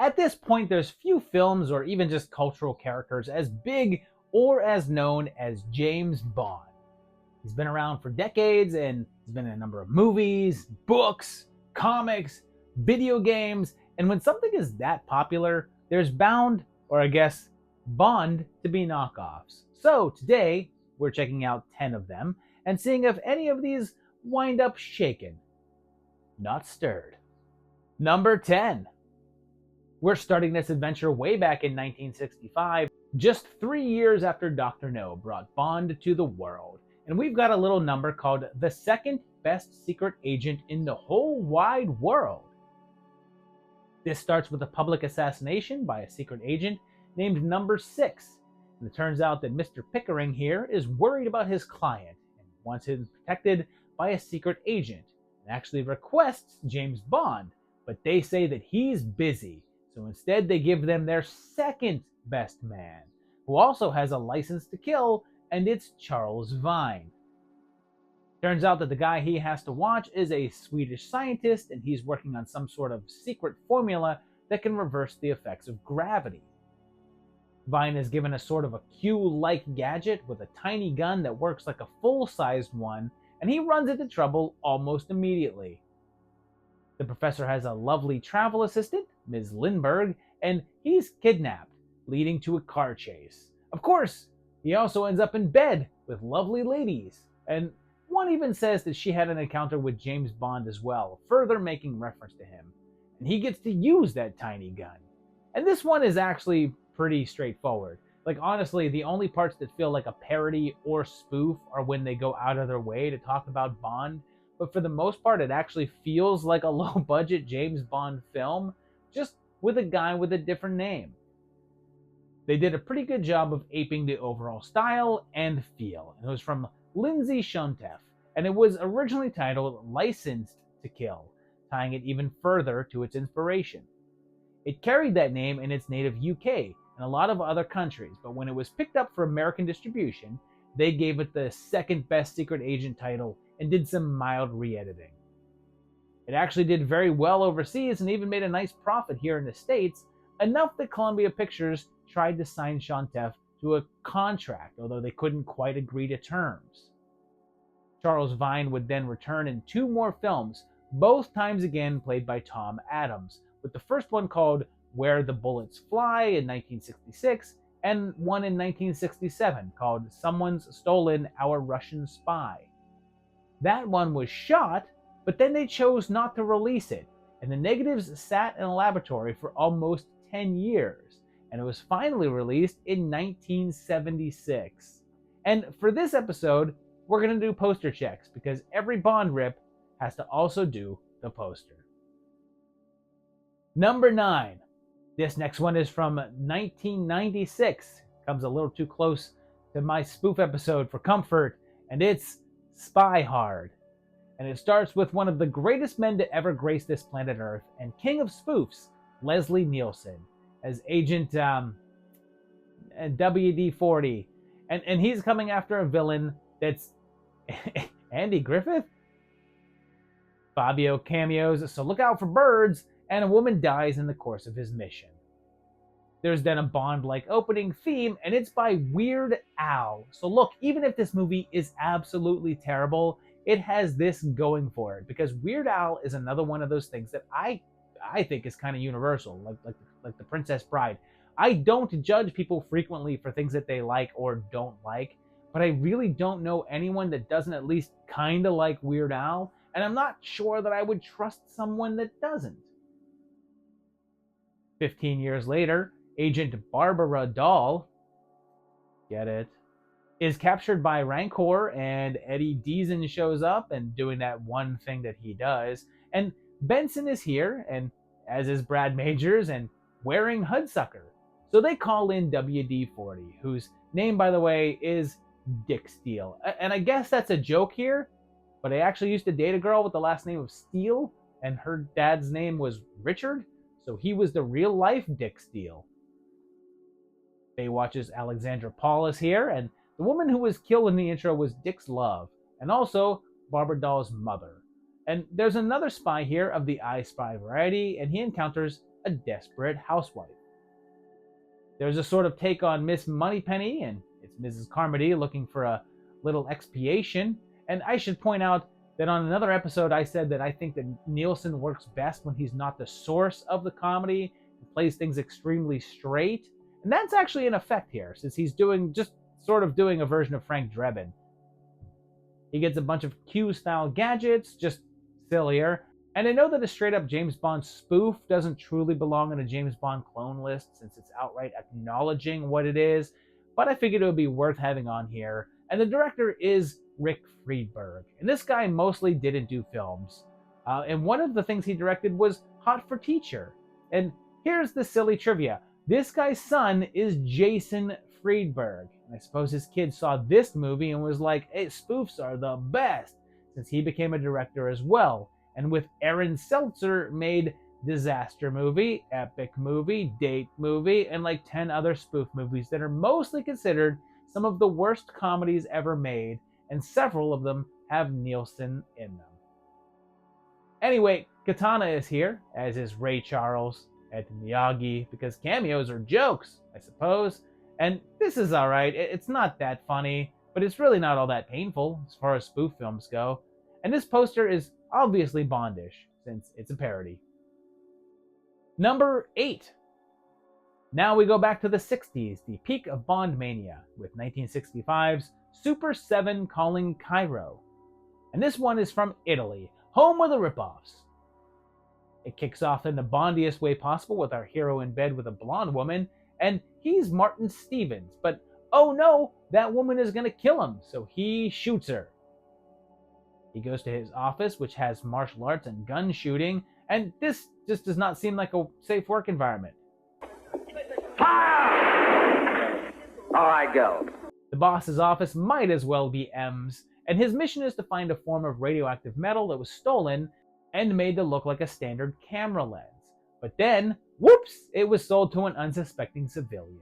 At this point, there's few films or even just cultural characters as big or as known as James Bond. He's been around for decades and he's been in a number of movies, books, comics, video games, and when something is that popular, there's bound, or I guess, bond to be knockoffs. So today, we're checking out 10 of them and seeing if any of these wind up shaken, not stirred. Number 10. We're starting this adventure way back in 1965, just 3 years after Dr. No brought Bond to the world. And we've got a little number called the second best secret agent in the whole wide world. This starts with a public assassination by a secret agent named Number 6. And it turns out that Mr. Pickering here is worried about his client and wants him protected by a secret agent and actually requests James Bond, but they say that he's busy. So instead they give them their second best man, who also has a license to kill, and it's Charles Vine. Turns out that the guy he has to watch is a Swedish scientist, and he's working on some sort of secret formula that can reverse the effects of gravity. Vine is given a sort of a Q-like gadget with a tiny gun that works like a full-sized one, and he runs into trouble almost immediately. The professor has a lovely travel assistant, Ms. Lindbergh, and he's kidnapped, leading to a car chase. Of course, he also ends up in bed with lovely ladies, and one even says that she had an encounter with James Bond as well, further making reference to him. And he gets to use that tiny gun. And this one is actually pretty straightforward. Like, honestly, the only parts that feel like a parody or spoof are when they go out of their way to talk about Bond, but for the most part, it actually feels like a low-budget James Bond film, just with a guy with a different name. They did a pretty good job of aping the overall style and feel. It was from Lindsay Shonteff, and it was originally titled Licensed to Kill, tying it even further to its inspiration. It carried that name in its native UK and a lot of other countries, but when it was picked up for American distribution, they gave it the second best secret agent title and did some mild re-editing. It actually did very well overseas and even made a nice profit here in the States, enough that Columbia Pictures tried to sign Shonteff to a contract, although they couldn't quite agree to terms. Charles Vine would then return in 2 more films, both times again played by Tom Adams, with the first one called Where the Bullets Fly in 1966, and one in 1967 called Someone's Stolen Our Russian Spy. That one was shot, but then they chose not to release it, and the negatives sat in a laboratory for almost 10 years, and it was finally released in 1976. And for this episode, we're going to do poster checks, because every Bond rip has to also do the poster. Number 9. This next one is from 1996. Comes a little too close to my spoof episode for comfort, and it's Spy Hard. And it starts with one of the greatest men to ever grace this planet Earth and king of spoofs, Leslie Nielsen, as Agent WD-40. And he's coming after a villain that's Andy Griffith? Fabio cameos, so look out for birds, and a woman dies in the course of his mission. There's then a Bond-like opening theme, and it's by Weird Al. So look, even if this movie is absolutely terrible, it has this going for it, because Weird Al is another one of those things that I think is kind of universal, like the Princess Bride. I don't judge people frequently for things that they like or don't like, but I really don't know anyone that doesn't at least kind of like Weird Al, and I'm not sure that I would trust someone that doesn't. 15 years later, Agent Barbara Dahl, get it, is captured by Rancor, and Eddie Deason shows up and doing that one thing that he does. And Benson is here, and as is Brad Majors, and wearing Hudsucker. So they call in WD-40, whose name, by the way, is Dick Steele. And I guess that's a joke here, but I actually used to date a girl with the last name of Steele, and her dad's name was Richard, so he was the real-life Dick Steele. Baywatch's Alexandra Paul is here, and the woman who was killed in the intro was Dick's love, and also Barbara Dahl's mother. And there's another spy here of the I Spy variety, and he encounters a desperate housewife. There's a sort of take on Miss Moneypenny, and it's Mrs. Carmody looking for a little expiation. And I should point out that on another episode I said that I think that Nielsen works best when he's not the source of the comedy and plays things extremely straight. And that's actually in effect here, since he's doing a version of Frank Drebin. He gets a bunch of Q-style gadgets, just sillier. And I know that a straight-up James Bond spoof doesn't truly belong on a James Bond clone list, since it's outright acknowledging what it is, but I figured it would be worth having on here. And the director is Rick Friedberg. And this guy mostly didn't do films. And one of the things he directed was Hot for Teacher. And here's the silly trivia. This guy's son is Jason Friedberg. And I suppose his kid saw this movie and was like, hey, spoofs are the best, since he became a director as well. And with Aaron Seltzer made Disaster Movie, Epic Movie, Date Movie, and like 10 other spoof movies that are mostly considered some of the worst comedies ever made, and several of them have Nielsen in them. Anyway, Katana is here, as is Ray Charles, Ed Miyagi, because cameos are jokes, I suppose. And this is alright, it's not that funny, but it's really not all that painful as far as spoof films go. And this poster is obviously Bondish, since it's a parody. Number 8. Now we go back to the 60s, the peak of Bond mania, with 1965's Super 7 calling Cairo. And this one is from Italy, home of the Ripoffs. It kicks off in the Bondiest way possible with our hero in bed with a blonde woman, and he's Martin Stevens, but oh no, that woman is going to kill him, so he shoots her. He goes to his office, which has martial arts and gun shooting, and this just does not seem like a safe work environment. Fire! All right, go. The boss's office might as well be M's, and his mission is to find a form of radioactive metal that was stolen and made to look like a standard camera lens. But then, whoops, it was sold to an unsuspecting civilian.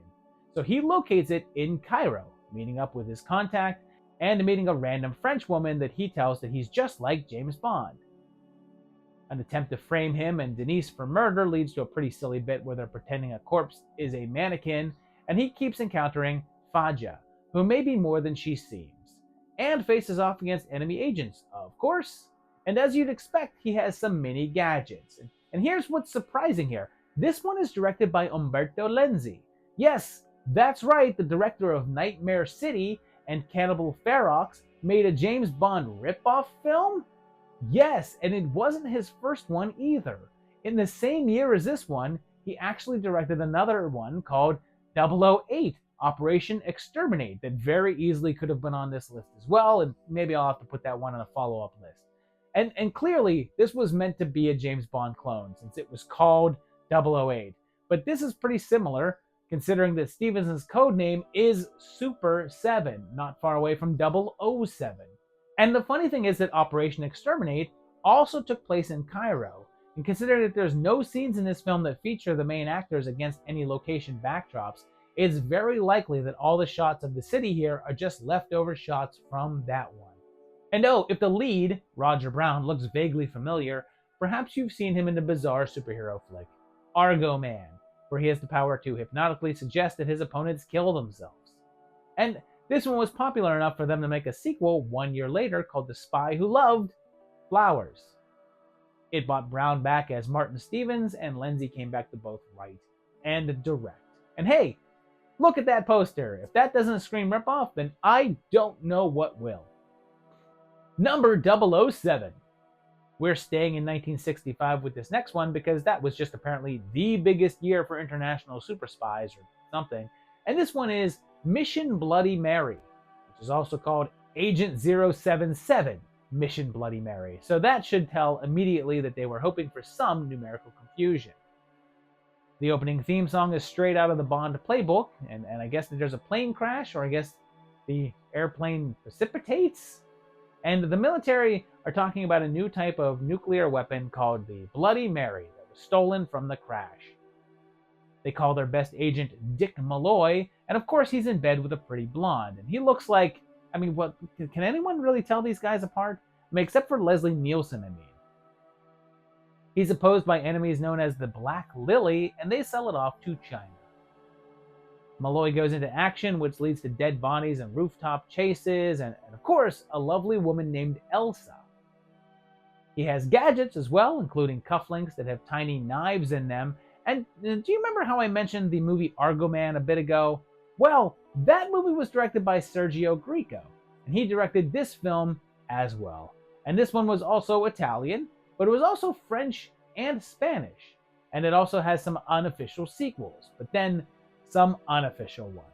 So he locates it in Cairo, meeting up with his contact, and meeting a random French woman that he tells that he's just like James Bond. An attempt to frame him and Denise for murder leads to a pretty silly bit where they're pretending a corpse is a mannequin, and he keeps encountering Faja, who may be more than she seems, and faces off against enemy agents, of course. And as you'd expect, he has some mini gadgets. And here's what's surprising here. This one is directed by Umberto Lenzi. Yes, that's right, the director of Nightmare City and Cannibal Ferox made a James Bond ripoff film? Yes, and it wasn't his first one either. In the same year as this one, he actually directed another one called 008, Operation Exterminate, that very easily could have been on this list as well, and maybe I'll have to put that one on a follow-up list. And clearly, this was meant to be a James Bond clone, since it was called 008. But this is pretty similar, considering that Stevenson's code name is Super 7, not far away from 007. And the funny thing is that Operation Exterminate also took place in Cairo, and considering that there's no scenes in this film that feature the main actors against any location backdrops, it's very likely that all the shots of the city here are just leftover shots from that one. And oh, if the lead, Roger Brown, looks vaguely familiar, perhaps you've seen him in the bizarre superhero flick, Argo Man, where he has the power to hypnotically suggest that his opponents kill themselves. And this one was popular enough for them to make a sequel 1 year later called The Spy Who Loved Flowers. It brought Brown back as Martin Stevens, and Lenzi came back to both write and direct. And hey, look at that poster. If that doesn't scream ripoff, then I don't know what will. Number 007. We're staying in 1965 with this next one because that was just apparently the biggest year for international super spies or something. And this one is Mission Bloody Mary, which is also called Agent 077 Mission Bloody Mary. So that should tell immediately that they were hoping for some numerical confusion. The opening theme song is straight out of the Bond playbook, and I guess that there's a plane crash, or I guess the airplane precipitates. And the military are talking about a new type of nuclear weapon called the Bloody Mary that was stolen from the crash. They call their best agent Dick Malloy, and of course he's in bed with a pretty blonde. And he looks like, I mean, what can anyone really tell these guys apart? I mean, except for Leslie Nielsen, I mean. He's opposed by enemies known as the Black Lily, and they sell it off to China. Malloy goes into action, which leads to dead bodies and rooftop chases, and of course, a lovely woman named Elsa. He has gadgets as well, including cufflinks that have tiny knives in them. And do you remember how I mentioned the movie Argo Man a bit ago? Well, that movie was directed by Sergio Greco, and he directed this film as well. And this one was also Italian, but it was also French and Spanish. And it also has some unofficial sequels, but then some unofficial ones.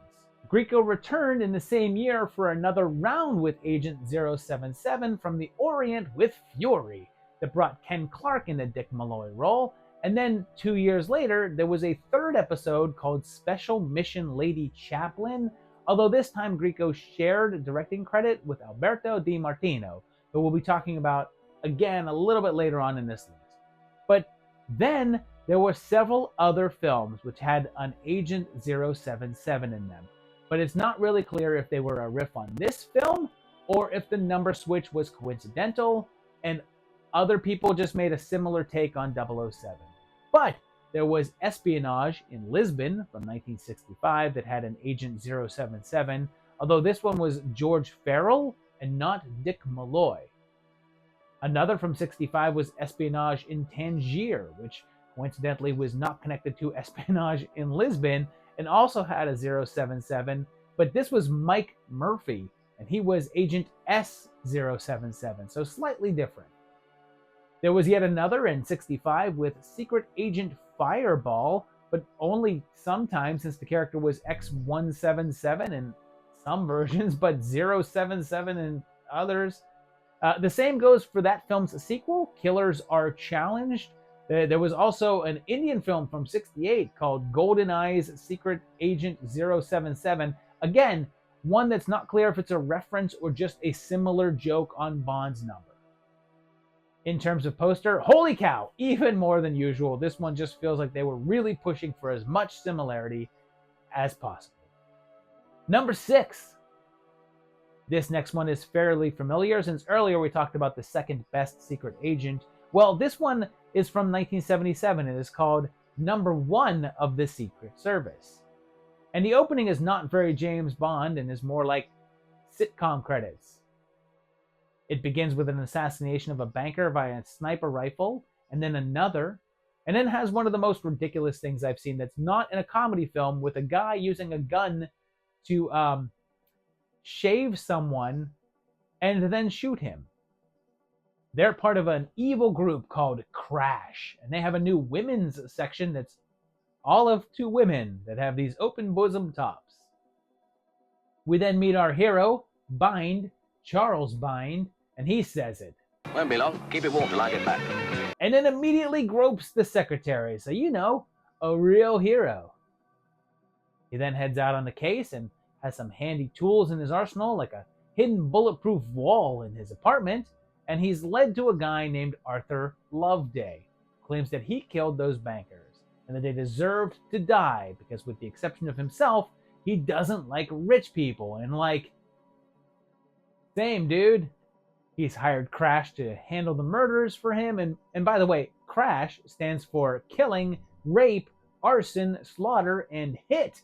Greco returned in the same year for another round with Agent 077 from the Orient with Fury that brought Ken Clark in the Dick Malloy role. And then 2 years later, there was a third episode called Special Mission Lady Chaplin, although this time Greco shared directing credit with Alberto Di Martino, who we'll be talking about again a little bit later on in this list. But then there were several other films which had an Agent 077 in them, but it's not really clear if they were a riff on this film or if the number switch was coincidental and other people just made a similar take on 007. But there was Espionage in Lisbon from 1965 that had an Agent 077, although this one was George Farrell and not Dick Malloy. Another from 65 was Espionage in Tangier, which coincidentally was not connected to Espionage in Lisbon and also had a 077, but this was Mike Murphy, and he was Agent S077, so slightly different. There was yet another in 65 with Secret Agent Fireball, but only sometimes since the character was X177 in some versions, but 077 in others. The same goes for that film's sequel, Killers Are Challenged. There was also an Indian film from 68 called GoldenEye's Secret Agent 077. Again, one that's not clear if it's a reference or just a similar joke on Bond's number. In terms of poster, holy cow, even more than usual. This one just feels like they were really pushing for as much similarity as possible. Number 6. This next one is fairly familiar since earlier we talked about the second best secret agent. Well, this one is from 1977 and is called Number 1 of the Secret Service. And the opening is not very James Bond and is more like sitcom credits. It begins with an assassination of a banker by a sniper rifle, and then another, and then has one of the most ridiculous things I've seen that's not in a comedy film, with a guy using a gun to shave someone and then shoot him. They're part of an evil group called Crash, and they have a new women's section that's all of 2 women that have these open bosom tops. We then meet our hero, Bind, Charles Bind, and he says it. Won't be long. Keep it warm till I get back. And then immediately gropes the secretary, so you know, a real hero. He then heads out on the case and has some handy tools in his arsenal, like a hidden bulletproof wall in his apartment, and he's led to a guy named Arthur Loveday, who claims that he killed those bankers, and that they deserved to die because, with the exception of himself, he doesn't like rich people, and like, same dude. He's hired Crash to handle the murders for him, and by the way, Crash stands for killing, rape, arson, slaughter, and hit.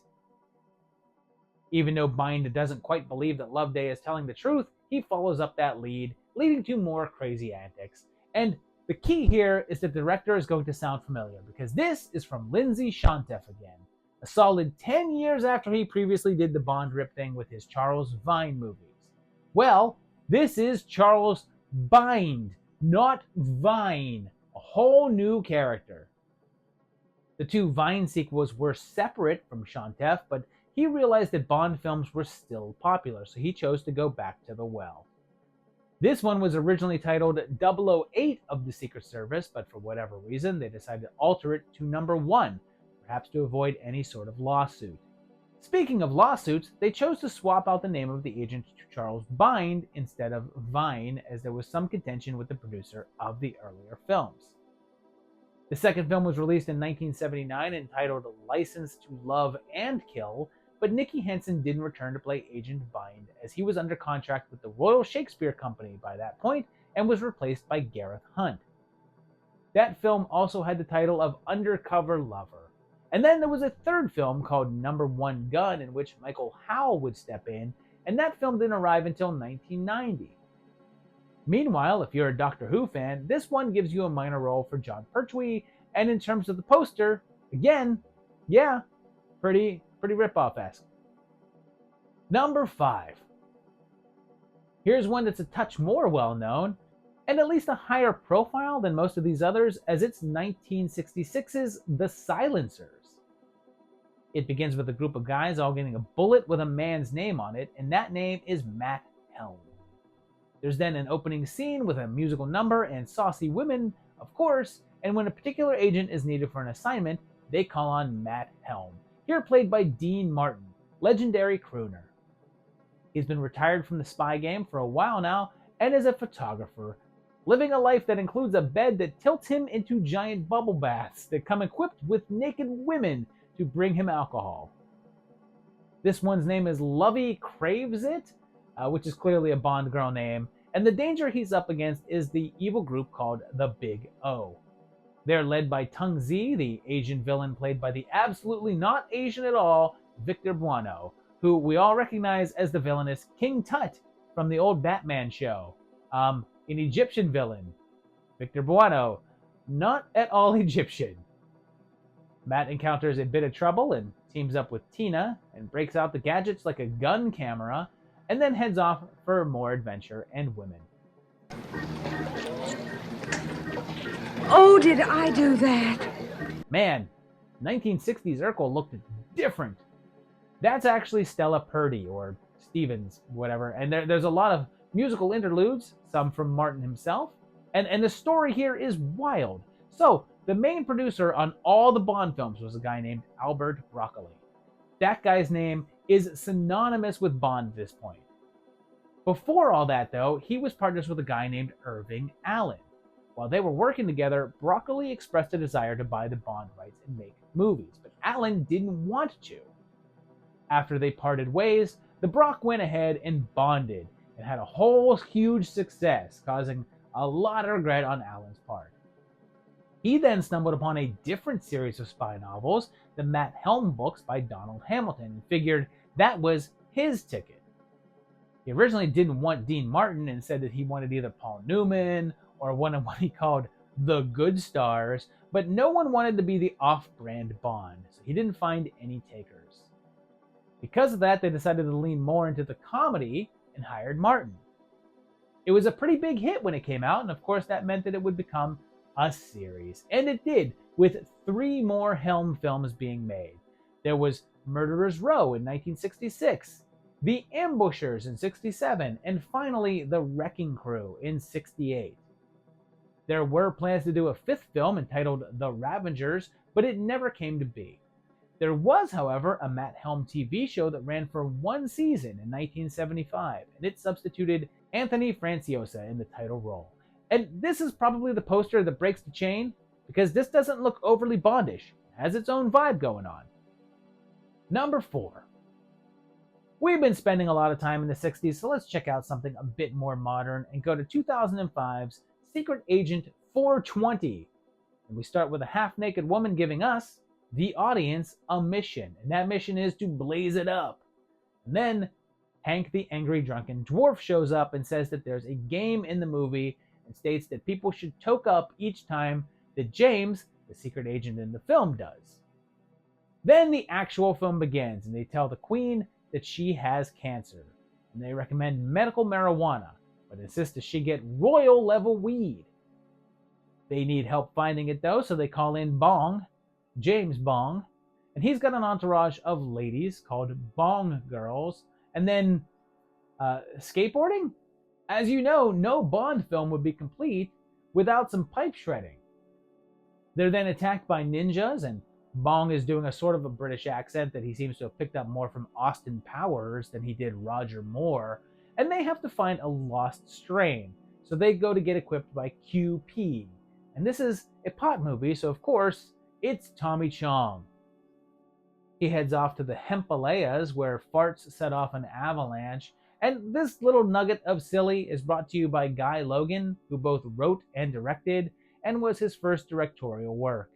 Even though Bind doesn't quite believe that Loveday is telling the truth, he follows up that lead, leading to more crazy antics. And the key here is that the director is going to sound familiar, because this is from Lindsay Shantef again, a solid 10 years after he previously did the Bond rip thing with his Charles Vine movies. Well, this is Charles Bind, not Vine, a whole new character. The 2 Vine sequels were separate from Shantef, but he realized that Bond films were still popular, so he chose to go back to the well. This one was originally titled 008 of the Secret Service, but for whatever reason, they decided to alter it to Number 1, perhaps to avoid any sort of lawsuit. Speaking of lawsuits, they chose to swap out the name of the agent to Charles Bind instead of Vine, as there was some contention with the producer of the earlier films. The second film was released in 1979 entitled License to Love and Kill, but Nicky Henson didn't return to play Agent Bind, as he was under contract with the Royal Shakespeare Company by that point and was replaced by Gareth Hunt. That film also had the title of Undercover Lover. And then there was a third film called Number One Gun, in which Michael Howell would step in, and that film didn't arrive until 1990. Meanwhile, if you're a Doctor Who fan, this one gives you a minor role for Jon Pertwee, and in terms of the poster, again, yeah, pretty ripoff-esque. Number 5. Here's one that's a touch more well-known, and at least a higher profile than most of these others, as it's 1966's The Silencers. It begins with a group of guys all getting a bullet with a man's name on it, and that name is Matt Helm. There's then an opening scene with a musical number and saucy women, of course, and when a particular agent is needed for an assignment, they call on Matt Helm, here played by Dean Martin, legendary crooner. He's been retired from the spy game for a while now and is a photographer, living a life that includes a bed that tilts him into giant bubble baths that come equipped with naked women to bring him alcohol. This one's name is Lovey Craves It, which is clearly a Bond girl name, and the danger he's up against is the evil group called the Big O. They're led by Tung Zi, the Asian villain played by the absolutely not Asian at all, Victor Buono, who we all recognize as the villainous King Tut from the old Batman show. An Egyptian villain. Victor Buono, not at all Egyptian. Matt encounters a bit of trouble and teams up with Tina and breaks out the gadgets like a gun camera, and then heads off for more adventure and women. Oh, did I do that? Man, 1960s Urkel looked different. That's actually Stella Purdy, or Stevens, whatever, and there's a lot of musical interludes, some from Martin himself, and the story here is wild. So, the main producer on all the Bond films was a guy named Albert Broccoli. That guy's name is synonymous with Bond at this point. Before all that, though, he was partners with a guy named Irving Allen. While they were working together, Broccoli expressed a desire to buy the Bond rights and make movies, but Allen didn't want to. After they parted ways, the Brock went ahead and bonded, and had a whole huge success, causing a lot of regret on Allen's part. He then stumbled upon a different series of spy novels, the Matt Helm books by Donald Hamilton, and figured that was his ticket. He originally didn't want Dean Martin and said that he wanted either Paul Newman or one of what he called the good stars, but no one wanted to be the off-brand Bond, so he didn't find any takers. Because of that, they decided to lean more into the comedy and hired Martin. It was a pretty big hit when it came out, and of course that meant that it would become a series. And it did, with 3 more Helm films being made. There was Murderers Row in 1966, The Ambushers in 67, and finally The Wrecking Crew in 68. There were plans to do a 5th film entitled The Ravengers, but it never came to be. There was, however, a Matt Helm TV show that ran for 1 season in 1975, and it substituted Anthony Franciosa in the title role. And this is probably the poster that breaks the chain, because this doesn't look overly Bondish. It has its own vibe going on. Number 4. We've been spending a lot of time in the 60s, so let's check out something a bit more modern and go to 2005's Secret Agent 420. And we start with a half-naked woman giving us, the audience, a mission, and that mission is to blaze it up. And then Hank the Angry Drunken Dwarf shows up and says that there's a game in the movie and states that people should toke up each time that James, the secret agent in the film, does. Then the actual film begins, and they tell the Queen that she has cancer, and they recommend medical marijuana, but insist that she get royal level weed. They need help finding it though, so they call in Bong, James Bong, and he's got an entourage of ladies called Bong Girls. And then skateboarding? As you know, no Bond film would be complete without some pipe shredding. They're then attacked by ninjas, and Bong is doing a sort of a British accent that he seems to have picked up more from Austin Powers than he did Roger Moore, and they have to find a lost strain, so they go to get equipped by QP. And this is a pot movie, so of course, it's Tommy Chong. He heads off to the Himalayas, where farts set off an avalanche, and this little nugget of silly is brought to you by Guy Logan, who both wrote and directed, and was his first directorial work.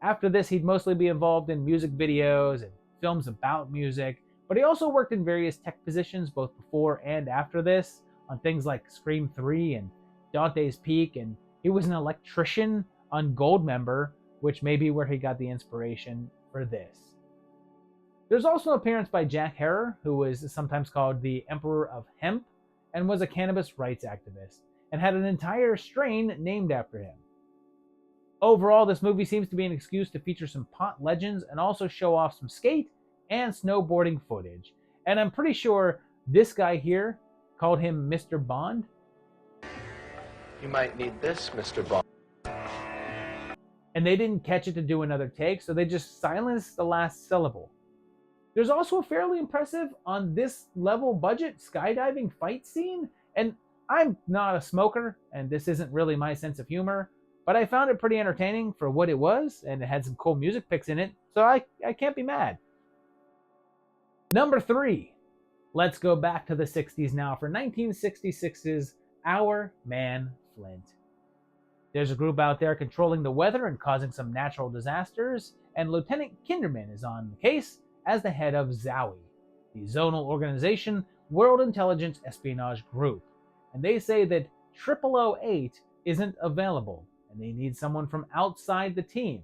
After this, he'd mostly be involved in music videos and films about music, but he also worked in various tech positions both before and after this, on things like Scream 3 and Dante's Peak, and he was an electrician on Goldmember, which may be where he got the inspiration for this. There's also an appearance by Jack Herer, who was sometimes called the Emperor of Hemp, and was a cannabis rights activist, and had an entire strain named after him. Overall, this movie seems to be an excuse to feature some pot legends and also show off some skate and snowboarding footage. And I'm pretty sure this guy here called him Mr. Bond. You might need this, Mr. Bond. And they didn't catch it to do another take, so they just silenced the last syllable. There's also a fairly impressive, on this level budget, skydiving fight scene. And I'm not a smoker, and this isn't really my sense of humor, but I found it pretty entertaining for what it was, and it had some cool music picks in it, so I can't be mad. Number 3. Let's go back to the 60s now for 1966's Our Man Flint. There's a group out there controlling the weather and causing some natural disasters, and Lieutenant Kinderman is on the case as the head of ZOWI, the Zonal Organization World Intelligence Espionage Group. And they say that 0008 isn't available, and they need someone from outside the team,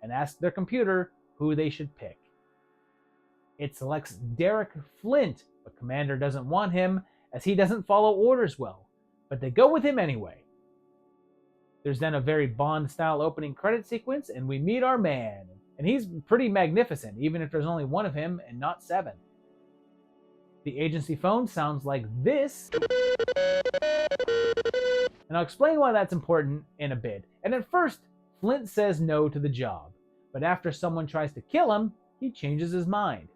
and ask their computer who they should pick. It selects Derek Flint, but Commander doesn't want him, as he doesn't follow orders well, but they go with him anyway. There's then a very Bond-style opening credit sequence, and we meet our man, and he's pretty magnificent, even if there's only one of him and not 7. The agency phone sounds like this, and I'll explain why that's important in a bit. And at first, Flint says no to the job, but after someone tries to kill him, he changes his mind.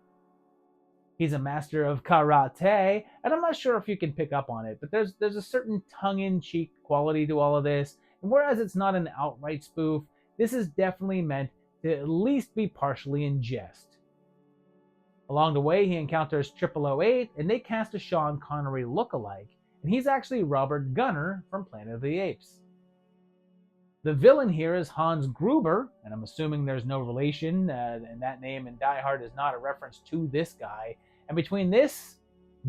He's a master of karate, and I'm not sure if you can pick up on it, but there's a certain tongue-in-cheek quality to all of this, and whereas it's not an outright spoof, this is definitely meant to at least be partially in jest. Along the way, he encounters 0008, and they cast a Sean Connery look-alike, and he's actually Robert Gunner from Planet of the Apes. The villain here is Hans Gruber, and I'm assuming there's no relation, and that name in Die Hard is not a reference to this guy. And between this,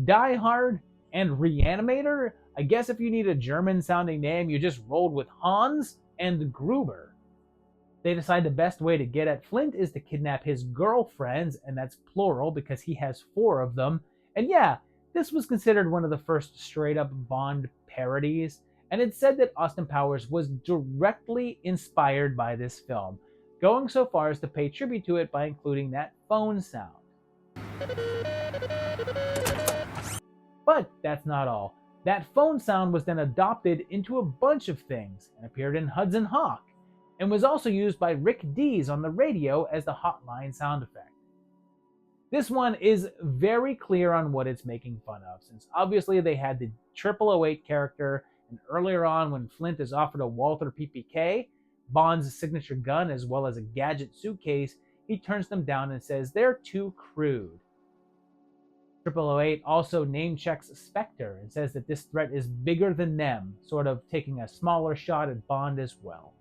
Die Hard, and Reanimator, I guess if you need a German-sounding name, you just rolled with Hans and Gruber. They decide the best way to get at Flint is to kidnap his girlfriends, and that's plural because he has 4 of them. And yeah, this was considered one of the first straight-up Bond parodies, and it's said that Austin Powers was directly inspired by this film, going so far as to pay tribute to it by including that phone sound. But that's not all. That phone sound was then adopted into a bunch of things and appeared in Hudson Hawk, and was also used by Rick Dees on the radio as the hotline sound effect. This one is very clear on what it's making fun of, since obviously they had the 0008 character, and earlier on when Flint is offered a Walther PPK, Bond's signature gun, as well as a gadget suitcase, he turns them down and says they're too crude. 0008 also name-checks Spectre and says that this threat is bigger than them, sort of taking a smaller shot at Bond as well.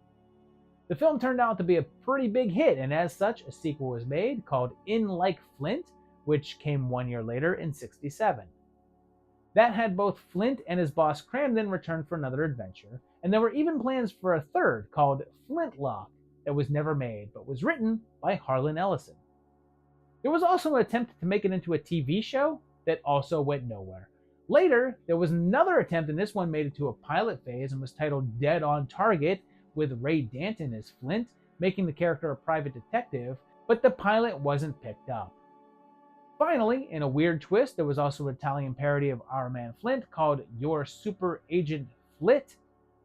The film turned out to be a pretty big hit, and as such, a sequel was made called In Like Flint, which came 1 year later in '67. That had both Flint and his boss Cramden return for another adventure, and there were even plans for a third called Flintlock that was never made, but was written by Harlan Ellison. There was also an attempt to make it into a TV show that also went nowhere. Later, there was another attempt, and this one made it to a pilot phase and was titled Dead on Target, with Ray Danton as Flint, making the character a private detective, but the pilot wasn't picked up. Finally, in a weird twist, there was also an Italian parody of Our Man Flint called Your Super Agent Flit,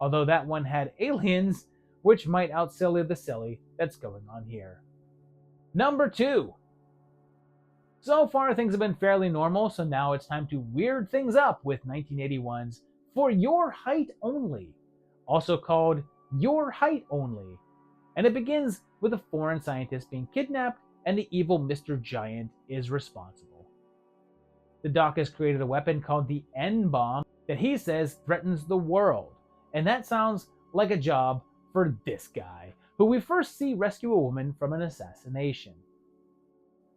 although that one had aliens, which might outsilly the silly that's going on here. Number 2. So far, things have been fairly normal, so now it's time to weird things up with 1981's For Your Height Only, also called Your Height Only. And it begins with a foreign scientist being kidnapped, and the evil Mr. Giant is responsible. The Doc has created a weapon called the N-Bomb that he says threatens the world, and that sounds like a job for this guy, who we first see rescue a woman from an assassination.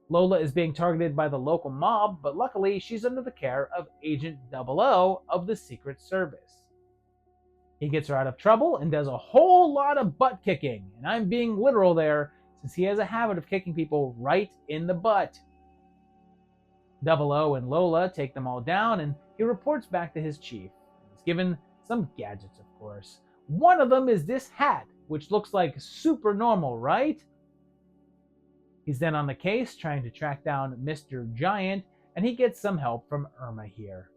Lola is being targeted by the local mob, but luckily she's under the care of Agent 00 of the Secret Service. He gets her out of trouble and does a whole lot of butt kicking, and I'm being literal there since he has a habit of kicking people right in the butt. 00 and Lola take them all down, and he reports back to his chief. He's given some gadgets, of course. One of them is this hat, which looks like super normal, right? He's then on the case trying to track down Mr. Giant, and he gets some help from Irma here.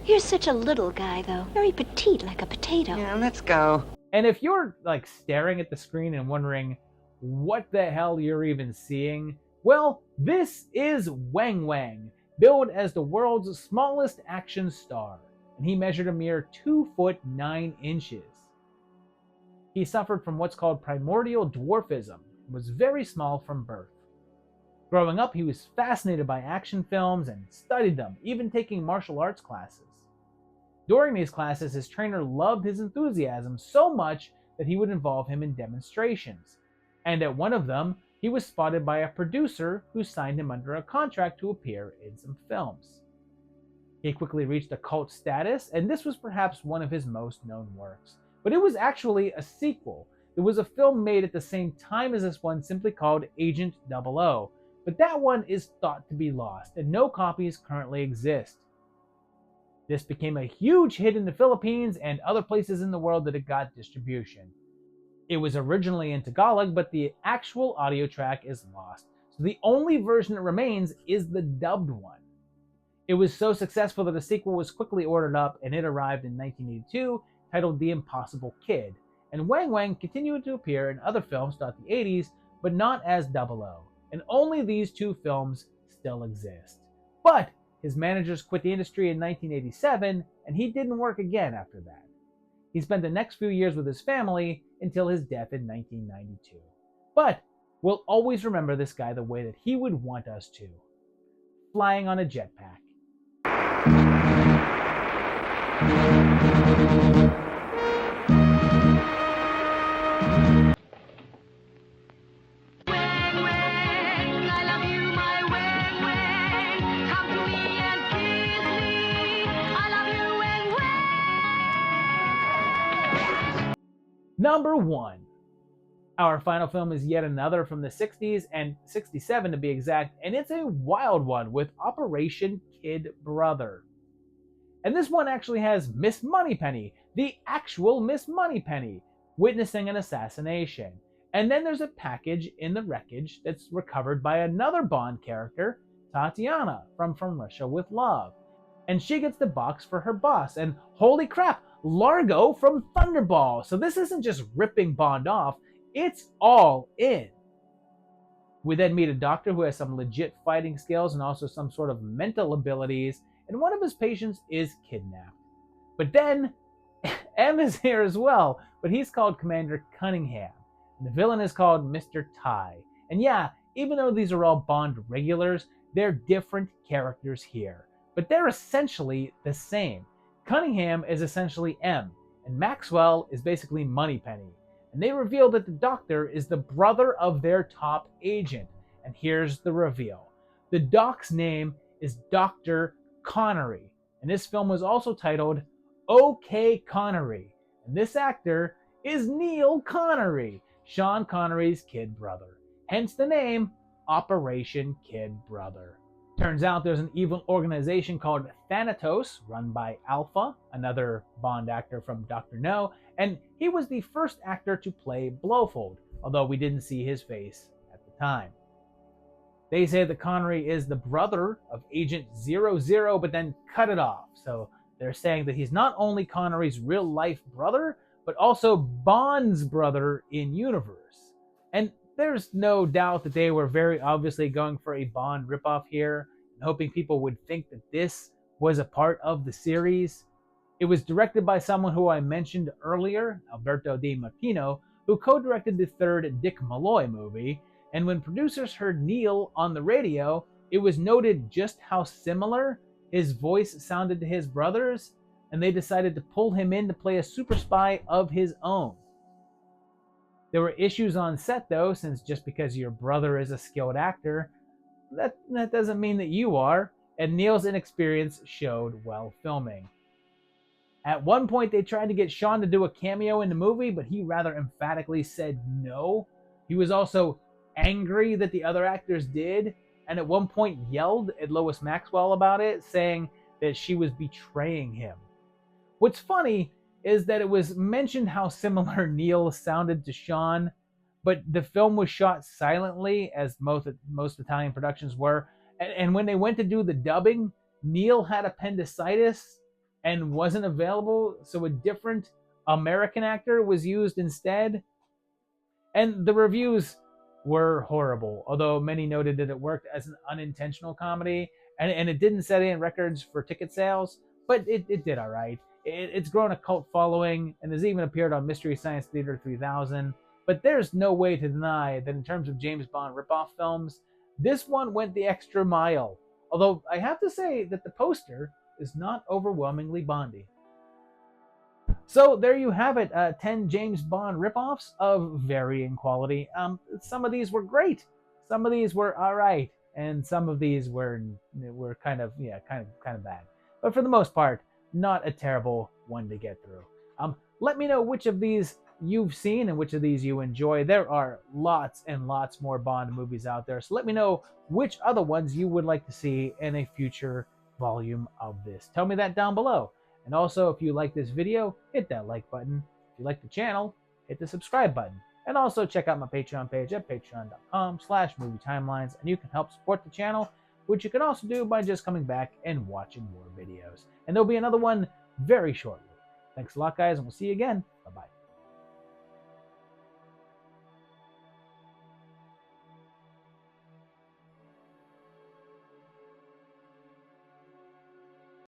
You're such a little guy, though. Very petite, like a potato. Yeah, let's go. And if you're staring at the screen and wondering what the hell you're even seeing, well, this is Wang Wang, billed as the world's smallest action star, and he measured a mere 2 foot 9 inches. He suffered from what's called primordial dwarfism, and was very small from birth. Growing up, he was fascinated by action films and studied them, even taking martial arts classes. During these classes, his trainer loved his enthusiasm so much that he would involve him in demonstrations. And at one of them, he was spotted by a producer who signed him under a contract to appear in some films. He quickly reached a cult status, and this was perhaps one of his most known works. But it was actually a sequel. There was a film made at the same time as this one simply called Agent 00, but that one is thought to be lost, and no copies currently exist. This became a huge hit in the Philippines and other places in the world that it got distribution. It was originally in Tagalog, but the actual audio track is lost, so the only version that remains is the dubbed one. It was so successful that a sequel was quickly ordered up, and it arrived in 1982, titled The Impossible Kid, and Wang Wang continued to appear in other films throughout the 80s, but not as 00, and only these two films still exist. But his managers quit the industry in 1987, and he didn't work again after that. He spent the next few years with his family until his death in 1992. But we'll always remember this guy the way that he would want us to. Flying on a jetpack. Number 1. Our final film is yet another from the 60s, and 67 to be exact, and it's a wild one with Operation Kid Brother. And this one actually has Miss Moneypenny, the actual Miss Moneypenny, witnessing an assassination. And then there's a package in the wreckage that's recovered by another Bond character, Tatiana, from Russia with Love. And she gets the box for her boss, and holy crap, Largo from Thunderball. So this isn't just ripping Bond off, it's all in. We then meet a doctor who has some legit fighting skills and also some sort of mental abilities, and one of his patients is kidnapped. But then, M is here as well, but he's called Commander Cunningham, and the villain is called Mr. Tai. And yeah, even though these are all Bond regulars, they're different characters here, but they're essentially the same. Cunningham is essentially M, and Maxwell is basically Moneypenny. And they reveal that the doctor is the brother of their top agent. And here's the reveal. The doc's name is Dr. Connery. And this film was also titled OK Connery. And this actor is Neil Connery, Sean Connery's kid brother. Hence the name Operation Kid Brother. Turns out there's an evil organization called Thanatos, run by Alpha, another Bond actor from Dr. No, and he was the first actor to play Blofeld, although we didn't see his face at the time. They say that Connery is the brother of Agent 00, but then cut it off. So they're saying that he's not only Connery's real-life brother, but also Bond's brother in universe. And there's no doubt that they were very obviously going for a Bond ripoff here, and hoping people would think that this was a part of the series. It was directed by someone who I mentioned earlier, Alberto Di Martino, who co-directed the third Dick Malloy movie, and when producers heard Neil on the radio, it was noted just how similar his voice sounded to his brother's, and they decided to pull him in to play a super spy of his own. There were issues on set, though, since just because your brother is a skilled actor, that doesn't mean that you are, and Neil's inexperience showed while filming. At one point, they tried to get Sean to do a cameo in the movie, but he rather emphatically said no. He was also angry that the other actors did, and at one point yelled at Lois Maxwell about it, saying that she was betraying him. What's funny is that it was mentioned how similar Neil sounded to Sean, but the film was shot silently, as most Italian productions were. And when they went to do the dubbing, Neil had appendicitis and wasn't available, so a different American actor was used instead. And the reviews were horrible, although many noted that it worked as an unintentional comedy, and it didn't set any records for ticket sales, but it did all right. It's grown a cult following and has even appeared on Mystery Science Theater 3000. But there's no way to deny that in terms of James Bond ripoff films, this one went the extra mile. Although I have to say that the poster is not overwhelmingly Bondy. So there you have it, 10 James Bond ripoffs of varying quality. Some of these were great, some of these were all right, and some of these were kind of bad. But for the most part, not a terrible one to get through. Let me know which of these you've seen and which of these you enjoy. There are lots and lots more Bond movies out there, so let me know which other ones you would like to see in a future volume of this. Tell me that down below. And also, if you like this video, hit that like button. If you like the channel, hit the subscribe button. And also check out my Patreon page at patreon.com/movietimelines, and you can help support the channel, which you can also do by just coming back and watching more videos. And there'll be another one very shortly. Thanks a lot, guys, and we'll see you again. Bye-bye.